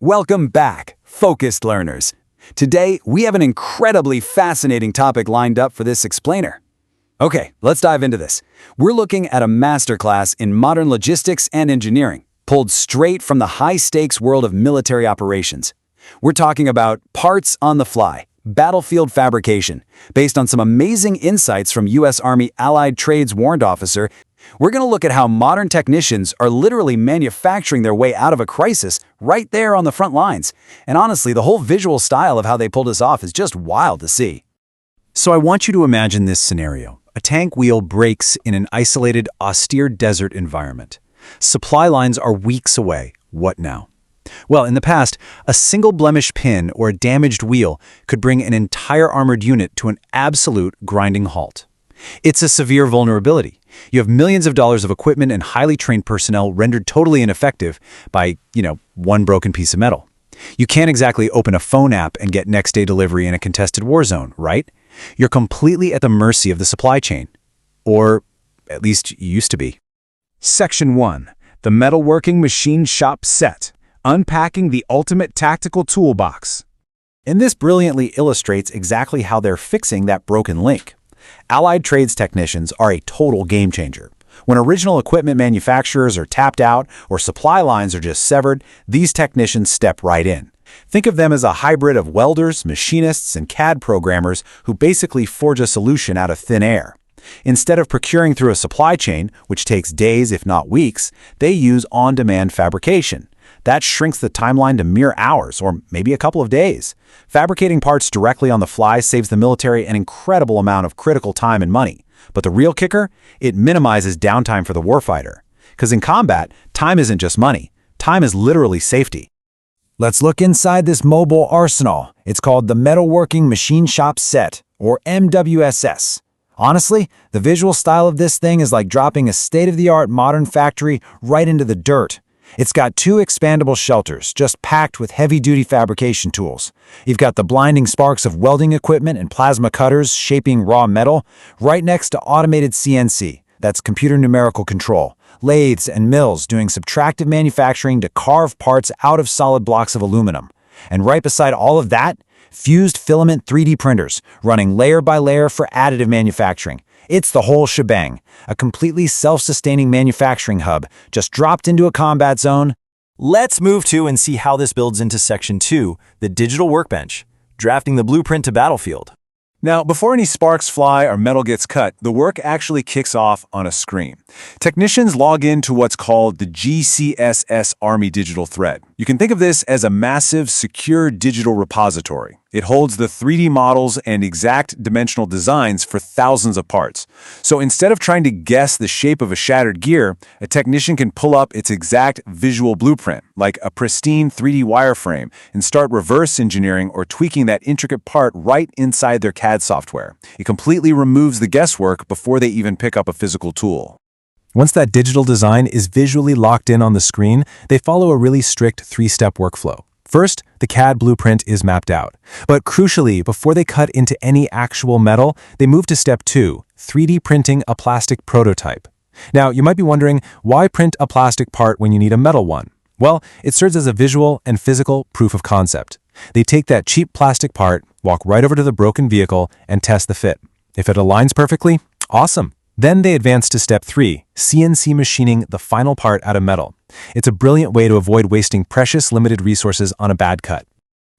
Welcome back, focused learners. Today, we have an incredibly fascinating topic lined up for this explainer. Okay, let's dive into this. We're looking at a masterclass in modern logistics and engineering, pulled straight from the high-stakes world of military operations. We're talking about parts on the fly, battlefield fabrication, based on some amazing insights from U.S. Army Allied Trades Warrant Officer. We're going to look at how modern technicians are literally manufacturing their way out of a crisis right there on the front lines. And honestly, the whole visual style of how they pulled this off is just wild to see. So I want you to imagine this scenario. A tank wheel breaks in an isolated, austere desert environment. Supply lines are weeks away. What now? Well, in the past, a single blemished pin or a damaged wheel could bring an entire armored unit to an absolute grinding halt. It's a severe vulnerability. You have millions of dollars of equipment and highly trained personnel rendered totally ineffective by, one broken piece of metal. You can't exactly open a phone app and get next-day delivery in a contested war zone, right? You're completely at the mercy of the supply chain. Or, at least you used to be. Section 1. The Metalworking Machine Shop Set. Unpacking the Ultimate Tactical Toolbox. And this brilliantly illustrates exactly how they're fixing that broken link. Allied trades technicians are a total game changer. When original equipment manufacturers are tapped out or supply lines are just severed, these technicians step right in. Think of them as a hybrid of welders, machinists, and CAD programmers who basically forge a solution out of thin air. Instead of procuring through a supply chain, which takes days if not weeks, they use on-demand fabrication. That shrinks the timeline to mere hours or maybe a couple of days. Fabricating parts directly on the fly saves the military an incredible amount of critical time and money. But the real kicker? It minimizes downtime for the warfighter. Because in combat, time isn't just money. Time is literally safety. Let's look inside this mobile arsenal. It's called the Metalworking Machine Shop Set, or MWSS. Honestly, the visual style of this thing is like dropping a state-of-the-art modern factory right into the dirt. It's got 2 expandable shelters, just packed with heavy-duty fabrication tools. You've got the blinding sparks of welding equipment and plasma cutters shaping raw metal, right next to automated CNC, that's computer numerical control, lathes and mills doing subtractive manufacturing to carve parts out of solid blocks of aluminum. And right beside all of that, fused filament 3D printers, running layer by layer for additive manufacturing. It's the whole shebang, a completely self-sustaining manufacturing hub, just dropped into a combat zone. Let's move to and see how this builds into Section 2, the digital workbench, drafting the blueprint to battlefield. Now, before any sparks fly or metal gets cut, the work actually kicks off on a screen. Technicians log into what's called the GCSS Army Digital Thread. You can think of this as a massive, secure digital repository. It holds the 3D models and exact dimensional designs for thousands of parts. So instead of trying to guess the shape of a shattered gear, a technician can pull up its exact visual blueprint, like a pristine 3D wireframe, and start reverse engineering or tweaking that intricate part right inside their CAD software. It completely removes the guesswork before they even pick up a physical tool. Once that digital design is visually locked in on the screen, they follow a really strict 3-step workflow. First, the CAD blueprint is mapped out. But crucially, before they cut into any actual metal, they move to step 2, 3D printing a plastic prototype. Now, you might be wondering, why print a plastic part when you need a metal one? Well, it serves as a visual and physical proof of concept. They take that cheap plastic part, walk right over to the broken vehicle, and test the fit. If it aligns perfectly, awesome. Then they advance to step 3, CNC machining the final part out of metal. It's a brilliant way to avoid wasting precious limited resources on a bad cut.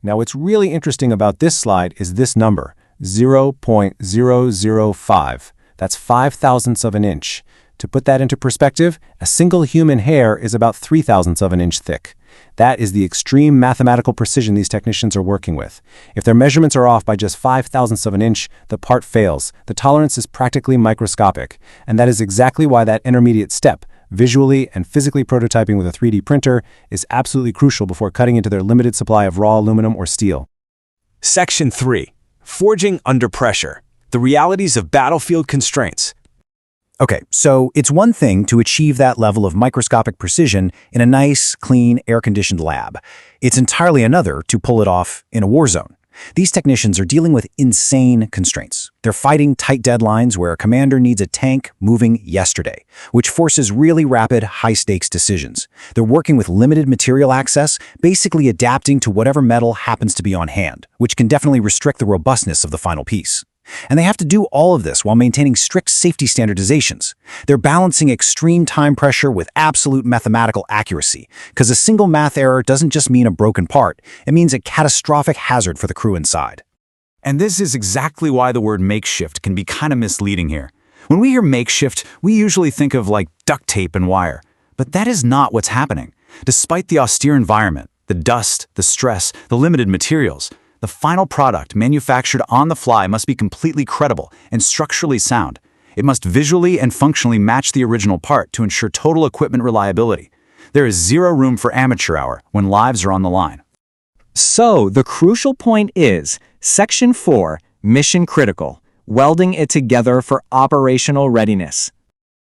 Now, what's really interesting about this slide is this number, 0.005. That's 5/1000ths of an inch. To put that into perspective, a single human hair is about 3/1000ths of an inch thick. That is the extreme mathematical precision these technicians are working with. If their measurements are off by just 5/1000ths of an inch, the part fails. The tolerance is practically microscopic. And that is exactly why that intermediate step, visually and physically prototyping with a 3D printer, is absolutely crucial before cutting into their limited supply of raw aluminum or steel. Section 3, forging under pressure, the realities of battlefield constraints. Okay, so it's one thing to achieve that level of microscopic precision in a nice, clean, air-conditioned lab. It's entirely another to pull it off in a war zone. These technicians are dealing with insane constraints. They're fighting tight deadlines where a commander needs a tank moving yesterday, which forces really rapid, high-stakes decisions. They're working with limited material access, basically adapting to whatever metal happens to be on hand, which can definitely restrict the robustness of the final piece. And they have to do all of this while maintaining strict safety standardizations. They're balancing extreme time pressure with absolute mathematical accuracy, because a single math error doesn't just mean a broken part, it means a catastrophic hazard for the crew inside. And this is exactly why the word makeshift can be kind of misleading here. When we hear makeshift, we usually think of like duct tape and wire. But that is not what's happening. Despite the austere environment, the dust, the stress, the limited materials, the final product, manufactured on the fly, must be completely credible and structurally sound. It must visually and functionally match the original part to ensure total equipment reliability. There is zero room for amateur hour when lives are on the line. So, the crucial point is, Section 4, mission critical, welding it together for operational readiness.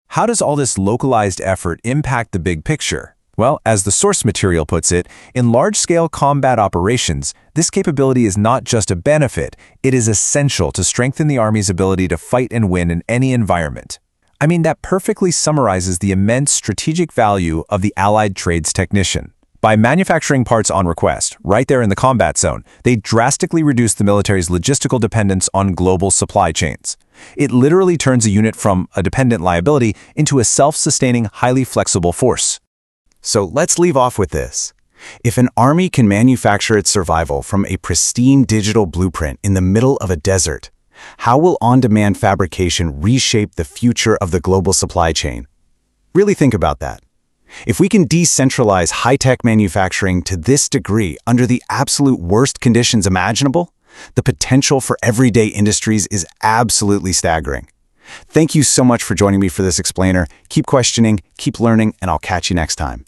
How does all this localized effort impact the big picture? Well, as the source material puts it, in large-scale combat operations, this capability is not just a benefit, it is essential to strengthen the Army's ability to fight and win in any environment. I mean, that perfectly summarizes the immense strategic value of the Allied trades technician. By manufacturing parts on request, right there in the combat zone, they drastically reduce the military's logistical dependence on global supply chains. It literally turns a unit from a dependent liability into a self-sustaining, highly flexible force. So let's leave off with this. If an army can manufacture its survival from a pristine digital blueprint in the middle of a desert, how will on-demand fabrication reshape the future of the global supply chain? Really think about that. If we can decentralize high-tech manufacturing to this degree under the absolute worst conditions imaginable, the potential for everyday industries is absolutely staggering. Thank you so much for joining me for this explainer. Keep questioning, keep learning, and I'll catch you next time.